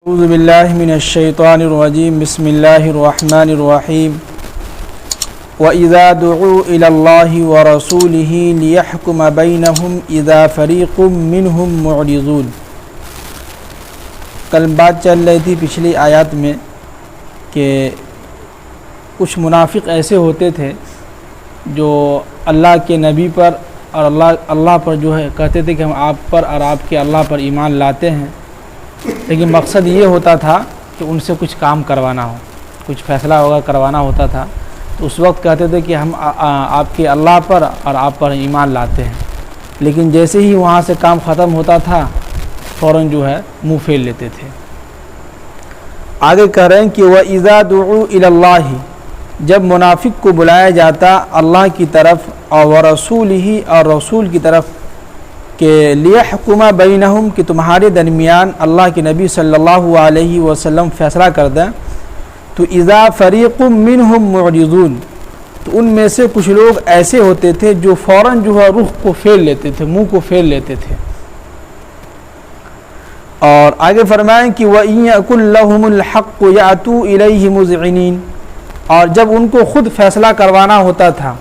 اعوذ باللہ من الشیطان الرجیم بسم اللہ الرحمن الرحیم وَإِذَا دُعُوا إِلَى اللَّهِ وَرَسُولِهِ لِيَحْكُمَ بَيْنَهُمْ إِذَا فَرِيقٌ مِّنْهُمْ مُعْرِضُونَ۔ کل بات چل رہی تھی پچھلی آیات میں کہ کچھ منافق ایسے ہوتے تھے جو اللہ کے نبی پر اور اللہ پر جو ہے کہتے تھے کہ ہم آپ پر اور آپ کے اللہ پر ایمان لاتے ہیں، لیکن مقصد یہ ہوتا تھا کہ ان سے کچھ کام کروانا ہو، کچھ فیصلہ ہوگا کروانا ہوتا تھا، تو اس وقت کہتے تھے کہ ہم آپ کے اللہ پر اور آپ پر ایمان لاتے ہیں، لیکن جیسے ہی وہاں سے کام ختم ہوتا تھا فوراً جو ہے منہ پھیر لیتے تھے۔ آگے کہہ رہے ہیں کہ وَإِذَا دُعُوا إِلَى اللَّهِ، جب منافق کو بلایا جاتا اللہ کی طرف اور وَرَسُولِهِ اور رسول کی طرف کہ لِيَحْكُمَ بَيْنَهُمْ کہ تمہارے درمیان اللہ کے نبی صلی اللہ علیہ وسلم فیصلہ کر دیں، تو اذا فریق منہم معرضون، تو ان میں سے کچھ لوگ ایسے ہوتے تھے جو فوراً جو ہے رخ کو پھیر لیتے تھے، منہ کو پھیر لیتے تھے۔ اور آگے فرمائیں کہ وَإِن يَكُن لَّهُمُ الْحَقُّ يَأْتُوا إِلَيْهِ مُذْعِنِينَ، اور جب ان کو خود فیصلہ کروانا ہوتا تھا،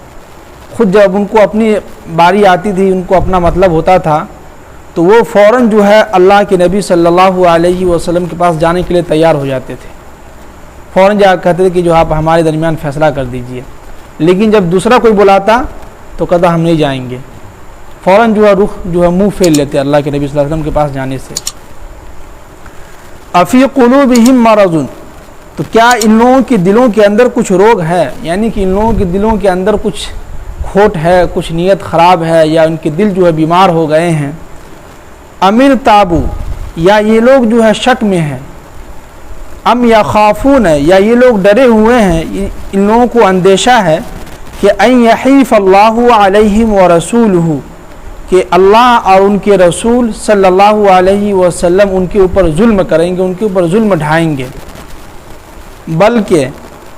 خود جب ان کو اپنی باری آتی تھی، ان کو اپنا مطلب ہوتا تھا، تو وہ فوراً جو ہے اللہ کے نبی صلی اللہ علیہ وسلم کے پاس جانے کے لیے تیار ہو جاتے تھے، فوراً جا کہتے تھے کہ جو آپ ہمارے درمیان فیصلہ کر دیجئے۔ لیکن جب دوسرا کوئی بلاتا تو کہتا ہم نہیں جائیں گے، فوراً جو ہے رخ جو ہے منہ پھیر لیتے اللہ کے نبی صلی اللہ علیہ وسلم کے پاس جانے سے۔ افی قلوبہم مرض، تو کیا ان لوگوں کے دلوں کے اندر کچھ روگ ہے، یعنی کہ ان لوگوں کے دلوں کے اندر کچھ کھوٹ ہے، کچھ نیت خراب ہے، یا ان کے دل جو ہے بیمار ہو گئے ہیں۔ امر تابو، یا یہ لوگ جو ہے شک میں ہیں، ام یخافون، یا یہ لوگ ڈرے ہوئے ہیں، ان لوگوں کو اندیشہ ہے کہ ان یحیف اللہ علیہم ورسولہ، کہ اللہ اور ان کے رسول صلی اللہ علیہ وسلم ان کے اوپر ظلم کریں گے، ان کے اوپر ظلم ڈھائیں گے۔ بلکہ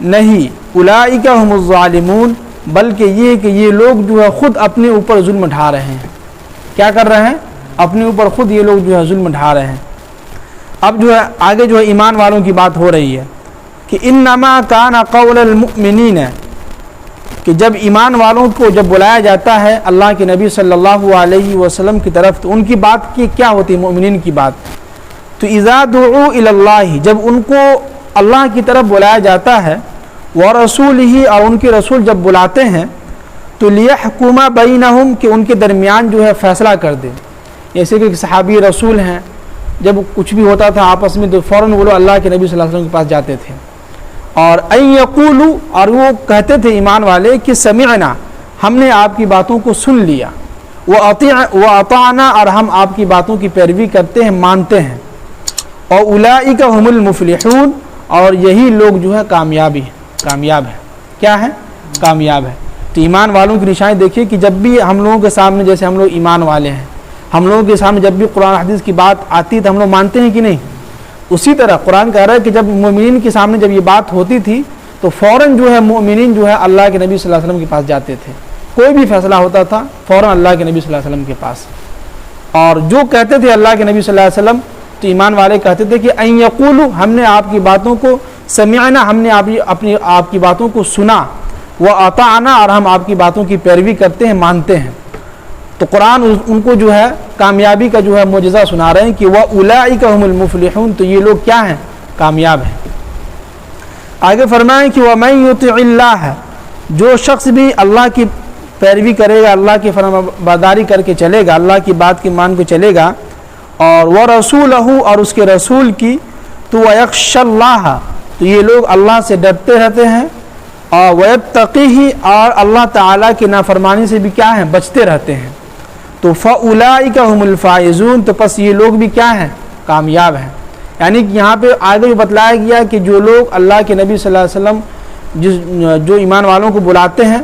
نہیں، اولئک هم الظالمون، بلکہ یہ کہ یہ لوگ جو ہے خود اپنے اوپر ظلم ڈھا رہے ہیں۔ کیا کر رہے ہیں؟ اپنے اوپر خود یہ لوگ جو ہے ظلم ڈھا رہے ہیں۔ اب جو ہے آگے جو ہے ایمان والوں کی بات ہو رہی ہے کہ انما کان قول المؤمنین، کہ جب ایمان والوں کو جب بلایا جاتا ہے اللہ کے نبی صلی اللہ علیہ وسلم کی طرف، تو ان کی بات کی کیا ہوتی ہے؟ مومنین کی بات۔ تو اذا دعوا الی اللہ، جب ان کو اللہ کی طرف بلایا جاتا ہے، ورسولہ اور ان کے رسول جب بلاتے ہیں، تو لیحکم بینہم کہ ان کے درمیان جو ہے فیصلہ کر دے۔ جیسے کہ صحابی رسول ہیں، جب کچھ بھی ہوتا تھا آپس میں تو فوراً وہ لوگ اللہ کے نبی صلی اللہ علیہ وسلم کے پاس جاتے تھے، اور ان یقولوا، اور وہ کہتے تھے ایمان والے کہ سمعنا، ہم نے آپ کی باتوں کو سن لیا، واطعنا، اور ہم آپ کی باتوں کی پیروی کرتے ہیں، مانتے ہیں، اور اولئک هم المفلحون، اور یہی لوگ جو ہے کامیاب ہے۔ کیا ہے؟ کامیاب ہے۔ تو ایمان والوں کی نشانی دیکھیے کہ جب بھی ہم لوگوں کے سامنے، جیسے ہم لوگ ایمان والے ہیں، ہم لوگوں کے سامنے جب بھی قرآن حدیث کی بات آتی ہے تو ہم لوگ مانتے ہیں کہ نہیں؟ اسی طرح قرآن کہہ رہا ہے کہ جب مومنین کے سامنے جب یہ بات ہوتی تھی تو فوراً جو ہے مومنین جو ہے اللہ کے نبی صلی اللہ علیہ وسلم کے پاس جاتے تھے، کوئی بھی فیصلہ ہوتا تھا فوراً اللہ کے نبی صلی اللہ علیہ وسلم کے پاس۔ اور جو کہتے تھے اللہ کے نبی صلی اللہ علیہ وسلم، تو ایمان والے کہتے تھے کہ ان یقولوا، ہم نے آپ کی باتوں کو سمعنا، ہم نے آپ کی باتوں کو سنا، واطعنا، اور ہم آپ کی باتوں کی پیروی کرتے ہیں، مانتے ہیں۔ تو قرآن ان کو جو ہے کامیابی کا جو ہے معجزہ سنا رہے ہیں کہ واولئک هم المفلحون، تو یہ لوگ کیا ہیں؟ کامیاب ہیں۔ آگے فرمائیں کہ ومن یطع اللہ، جو شخص بھی اللہ کی پیروی کرے گا، اللہ کی فرمانبرداری کر کے چلے گا، اللہ کی بات کی مان کو چلے گا، اور ورسولہ، اور اس کے رسول کی، تو ویخشی اللہ، تو یہ لوگ اللہ سے ڈرتے رہتے ہیں، اور ویتقیہ، اور اللہ تعالیٰ کی نافرمانی سے بھی کیا ہیں؟ بچتے رہتے ہیں۔ تو فاولئک هم الفائزون، تو پس یہ لوگ بھی کیا ہیں؟ کامیاب ہیں۔ یعنی کہ یہاں پہ آگے بھی بتلایا گیا کہ جو لوگ اللہ کے نبی صلی اللہ علیہ وسلم جو ایمان والوں کو بلاتے ہیں،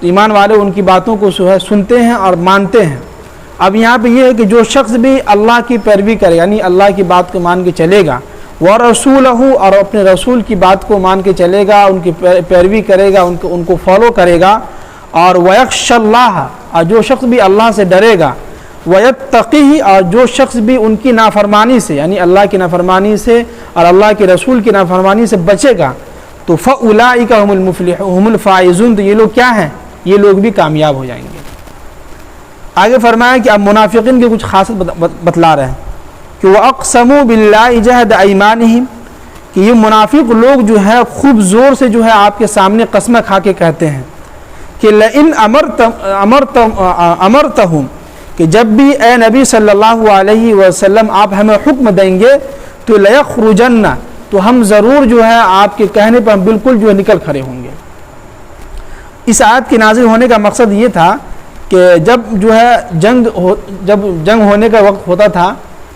تو ایمان والے ان کی باتوں کو سنتے ہیں اور مانتے ہیں۔ اب یہاں پہ یہ ہے کہ جو شخص بھی اللہ کی پیروی کرے، یعنی اللہ کی بات کو مان کے چلے گا، ورسولہ، اور اپنے رسول کی بات کو مان کے چلے گا، ان کی پیروی کرے گا، ان کو فالو کرے گا، اور ویخشی اللہ، اور جو شخص بھی اللہ سے ڈرے گا، ویتقیہ، اور جو شخص بھی ان کی نافرمانی سے، یعنی اللہ کی نافرمانی سے اور اللہ کے رسول کی نافرمانی سے بچے گا تو فَأُولَٰئِكَ هُمُ الْفَائِزُونَ، تو یہ لوگ کیا ہیں؟ یہ لوگ بھی کامیاب ہو جائیں گے۔ آگے فرمایا کہ اب منافقین کی کچھ خاصیت بتلا رہے ہیں کہ وَأَقْسَمُوا بِاللَّهِ جَهْدَ أَيْمَانِهِمْ، کہ یہ منافق لوگ جو ہے خوب زور سے جو ہے آپ کے سامنے قسمیں کھا کے کہتے ہیں کہ لئن امرتہم، کہ جب بھی اے نبی صلی اللہ علیہ وسلم آپ ہمیں حکم دیں گے تو لیخرجن، تو ہم ضرور جو ہے آپ کے کہنے پر ہم بالکل جو ہے نکل کھڑے ہوں گے۔ اس آیت کے نازل ہونے کا مقصد یہ تھا کہ جب جو ہے جب جنگ ہونے کا وقت ہوتا تھا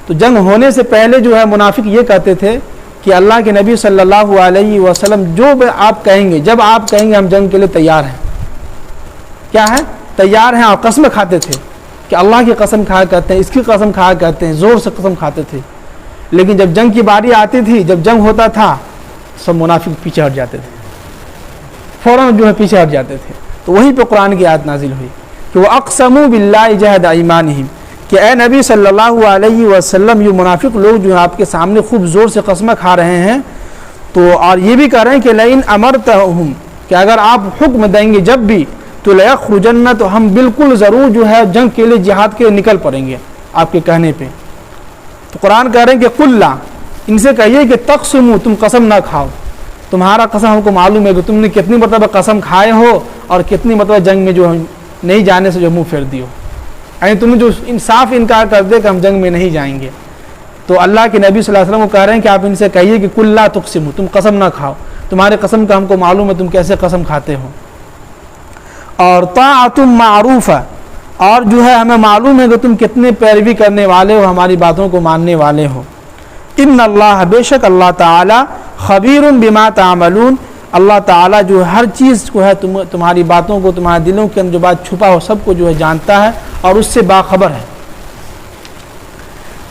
تو جنگ ہونے سے پہلے جو ہے منافق یہ کہتے تھے کہ اللہ کے نبی صلی اللہ علیہ وسلم جو بھی آپ کہیں گے، جب آپ کہیں گے ہم جنگ کے لیے تیار ہیں۔ کیا ہے؟ تیار ہیں۔ اور قسم کھاتے تھے کہ اللہ کی قسم کھایا کرتے ہیں، اس کی قسم کھایا کرتے ہیں، زور سے قسم کھاتے تھے۔ لیکن جب جنگ کی باری آتی تھی، جب جنگ ہوتا تھا، سب منافق پیچھے ہٹ جاتے تھے، فوراً جو ہے پیچھے ہٹ جاتے تھے۔ تو وہیں پہ قرآن کی آیت نازل ہوئی کہ وَأَقْسَمُوا بِاللَّهِ جَهْدَ أَيْمَانِهِمْ، کہ اے نبی صلی اللہ علیہ وسلم یہ منافق لوگ جو ہیں آپ کے سامنے خوب زور سے قسمیں کھا رہے ہیں، تو اور یہ بھی کہہ رہے ہیں کہ لئن امرتہم، کہ اگر آپ حکم دیں گے جب بھی تو لیخرجن، تو ہم بالکل ضرور جو ہے جنگ کے لیے، جہاد کے لیے نکل پڑیں گے آپ کے کہنے پہ۔ تو قرآن کہہ رہے ہیں کہ قل لا، ان سے کہیے کہ تقسموا، تم قسم نہ کھاؤ، تمہارا قسم ہم کو معلوم ہے کہ تم نے کتنی مرتبہ قسم کھائے ہو اور کتنی مرتبہ جنگ میں جو نہیں جانے سے جو منہ پھیر دی ہو، یعنی تم جو صاف انکار کر دے کہ ہم جنگ میں نہیں جائیں گے۔ تو اللہ کے نبی صلی اللہ علیہ وسلم کو کہہ رہے ہیں کہ آپ ان سے کہیے کہ قل لا تقسموا، تم قسم نہ کھاؤ، تمہارے قسم کا ہم کو معلوم ہے تم کیسے قسم کھاتے ہو۔ اور طاعۃ معروفہ، اور جو ہے ہمیں معلوم ہے کہ تم کتنے پیروی کرنے والے ہو، ہماری باتوں کو ماننے والے ہو۔ ان اللہ، بے شک اللہ تعالی، خبیر بما تعملون، اللہ تعالیٰ جو ہر چیز کو ہے تمہاری باتوں کو، تمہارے دلوں کے اندر جو بات چھپا ہو سب کو جو ہے جانتا ہے اور اس سے باخبر ہے۔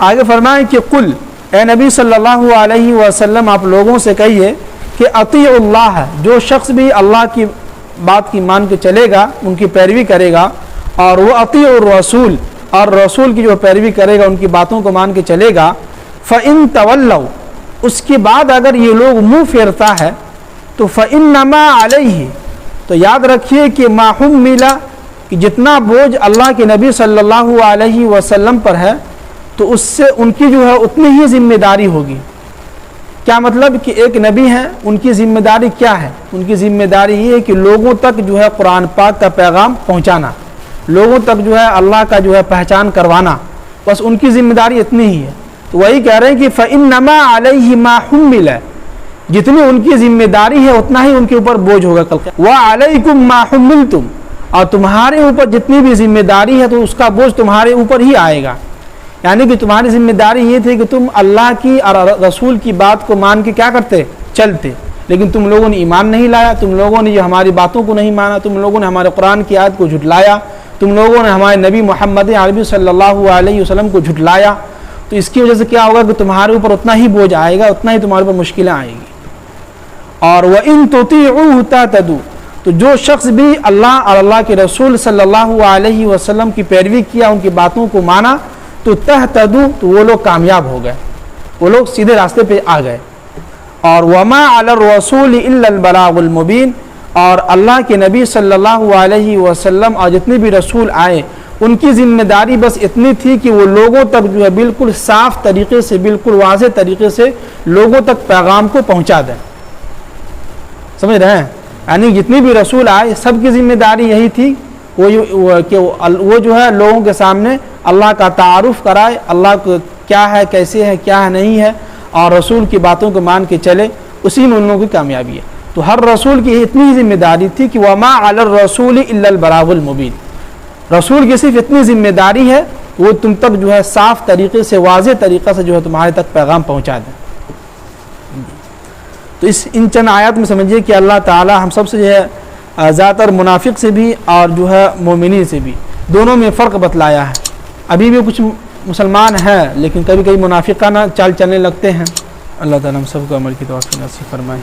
آگے فرمائیں کہ قل، اے نبی صلی اللہ علیہ وسلم آپ لوگوں سے کہیے کہ اطیعوا اللہ، جو شخص بھی اللہ کی بات کی مان کے چلے گا، ان کی پیروی کرے گا، اور وہ اطیعوا الرسول، اور رسول کی جو پیروی کرے گا، ان کی باتوں کو مان کے چلے گا، فَإِن تَوَلَّوْا، اس کے بعد اگر یہ لوگ منہ پھیرتا ہے تو فَإِنَّمَا عَلَيْهِ، تو یاد رکھیے کہ مَا حُمِّلَ، کہ جتنا بوجھ اللہ کے نبی صلی اللہ علیہ وسلم پر ہے تو اس سے ان کی جو ہے اتنی ہی ذمہ داری ہوگی۔ کیا مطلب کہ ایک نبی ہیں، ان کی ذمہ داری کیا ہے؟ ان کی ذمہ داری یہ ہے کہ لوگوں تک جو ہے قرآن پاک کا پیغام پہنچانا، لوگوں تک جو ہے اللہ کا جو ہے پہچان کروانا، بس ان کی ذمہ داری اتنی ہی ہے۔ تو وہی کہہ رہے ہیں کہ فَإِنَّمَا عَلَيْهِ مَا حُمِّلَ، جتنی ان کی ذمہ داری ہے اتنا ہی ان کے اوپر بوجھ ہوگا کل قیامت۔ وَعَلَيْكُمْ مَا حُمِّلْتُمْ، اور تمہارے اوپر جتنی بھی ذمہ داری ہے تو اس کا بوجھ تمہارے اوپر ہی آئے گا۔ یعنی کہ تمہاری ذمہ داری یہ تھی کہ تم اللہ کی اور رسول کی بات کو مان کے کیا کرتے؟ چلتے، لیکن تم لوگوں نے ایمان نہیں لایا، تم لوگوں نے جو ہماری باتوں کو نہیں مانا، تم لوگوں نے ہمارے قرآن کی آیت کو جھٹلایا، تم لوگوں نے ہمارے نبی محمد عربی صلی اللہ علیہ وسلم کو جھٹلایا، تو اس کی وجہ سے کیا ہوگا کہ تمہارے اوپر اتنا ہی بوجھ آئے گا، اتنا ہی تمہارے اوپر مشکلیں آئیں گی۔ اور وَإِن تُطِيعُوهُ تَهْتَدُوا، تو جو شخص بھی اللہ اور اللہ کے رسول صلی اللہ علیہ وسلم کی پیروی کیا، ان کی باتوں کو مانا، تو تہتدوا، تو وہ لوگ کامیاب ہو گئے، وہ لوگ سیدھے راستے پہ آ گئے۔ اور وما علی الرسول الا البلاغ المبین، اور اللہ کے نبی صلی اللہ علیہ وسلم اور جتنے بھی رسول آئے ان کی ذمہ داری بس اتنی تھی کہ وہ لوگوں تک جو ہے بالکل صاف طریقے سے، بالکل واضح طریقے سے لوگوں تک پیغام کو پہنچا دیں۔ سمجھ رہے ہیں؟ یعنی جتنے بھی رسول آئے سب کی ذمہ داری یہی تھی کہ وہ جو ہے لوگوں کے سامنے اللہ کا تعارف کرائے، اللہ کو کیا ہے، کیسے ہے، کیا ہے، نہیں ہے، اور رسول کی باتوں کو مان کے چلے، اسی میں ان لوگوں کی کامیابی ہے۔ تو ہر رسول کی اتنی ہی ذمہ داری تھی کہ وما علی الرسول الا البلاغ المبین، رسول کی صرف اتنی ذمہ داری ہے کہ وہ تم تک جو ہے صاف طریقے سے، واضح طریقہ سے جو ہے تمہارے تک پیغام پہنچا دیں۔ تو ان چند آیات میں سمجھیے کہ اللہ تعالی ہم سب سے جو ہے زیادہ تر منافق سے بھی اور جو ہے مومنین سے بھی دونوں میں فرق بتلایا ہے۔ ابھی بھی کچھ مسلمان ہیں لیکن کبھی کبھی منافقانہ چال چلنے لگتے ہیں۔ اللہ تعالیٰ ہم سب کو عمل کی توفیق نصیب فرمائے۔